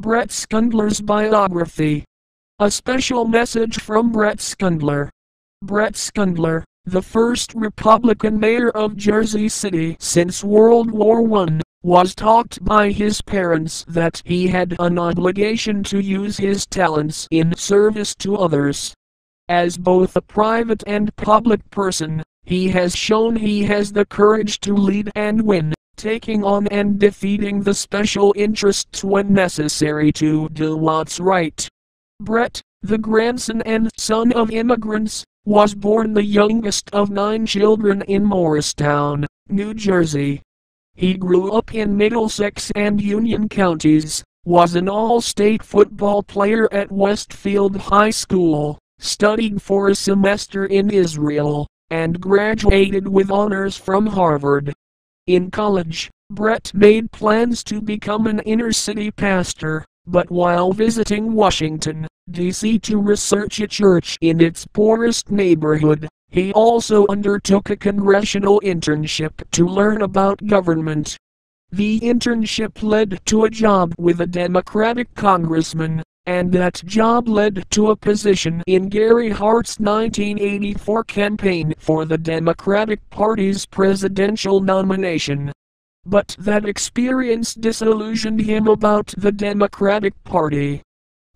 Bret Schundler's biography. A special message from Bret Schundler. Bret Schundler, the first Republican mayor of Jersey City since World War I, was taught by his parents that he had an obligation to use his talents in service to others. As both a private and public person, he has shown he has the courage to lead and win, taking on and defeating the special interests when necessary to do what's right. Bret, the grandson and son of immigrants, was born the youngest of 9 children in Morristown, New Jersey. He grew up in Middlesex and Union counties, was an all-state football player at Westfield High School, studied for a semester in Israel, and graduated with honors from Harvard. In college, Bret made plans to become an inner-city pastor, but while visiting Washington, D.C. to research a church in its poorest neighborhood, he also undertook a congressional internship to learn about government. The internship led to a job with a Democratic congressman, and that job led to a position in Gary Hart's 1984 campaign for the Democratic Party's presidential nomination. But that experience disillusioned him about the Democratic Party.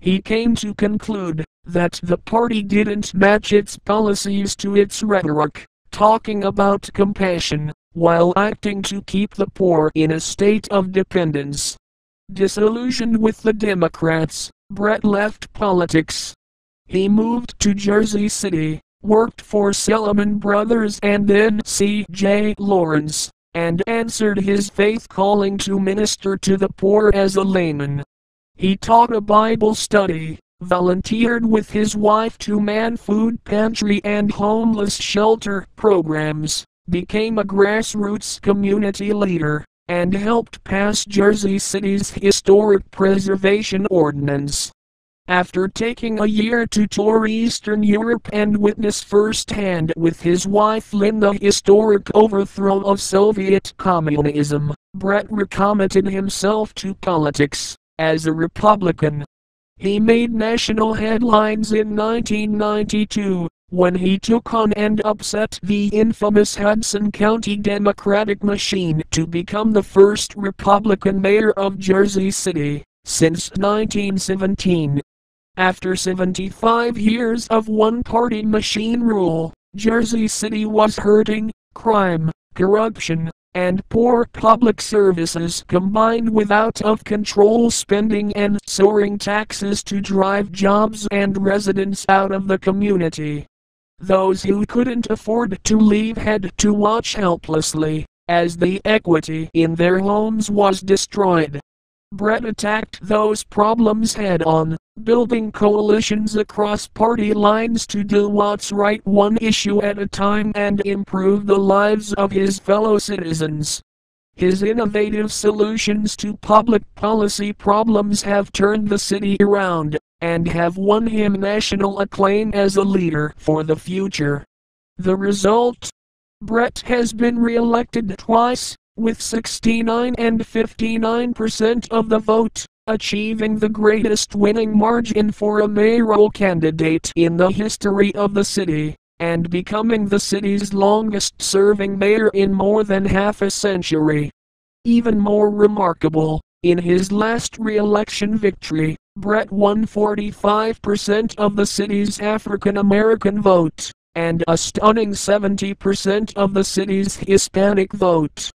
He came to conclude that the party didn't match its policies to its rhetoric, talking about compassion, while acting to keep the poor in a state of dependence. Disillusioned with the Democrats, Bret left politics. He moved to Jersey City, worked for Salomon Brothers and then C.J. Lawrence, and answered his faith calling to minister to the poor as a layman. He taught a Bible study, volunteered with his wife to man food pantry and homeless shelter programs, became a grassroots community leader, and helped pass Jersey City's historic preservation ordinance. After taking a year to tour Eastern Europe and witness firsthand with his wife Lynn the historic overthrow of Soviet communism, Bret recommitted himself to politics. As a Republican, he made national headlines in 1992, when he took on and upset the infamous Hudson County Democratic machine to become the first Republican mayor of Jersey City since 1917. After 75 years of one-party machine rule, Jersey City was hurting. Crime, corruption, and poor public services combined with out-of-control spending and soaring taxes to drive jobs and residents out of the community. Those who couldn't afford to leave had to watch helplessly, as the equity in their homes was destroyed. Bret attacked those problems head-on, building coalitions across party lines to do what's right one issue at a time and improve the lives of his fellow citizens. His innovative solutions to public policy problems have turned the city around, and have won him national acclaim as a leader for the future. The result? Bret has been re-elected twice, with 69 and 59% of the vote, achieving the greatest winning margin for a mayoral candidate in the history of the city, and becoming the city's longest-serving mayor in more than half a century. Even more remarkable, in his last re-election victory, Bret won 45% of the city's African-American vote, and a stunning 70% of the city's Hispanic vote.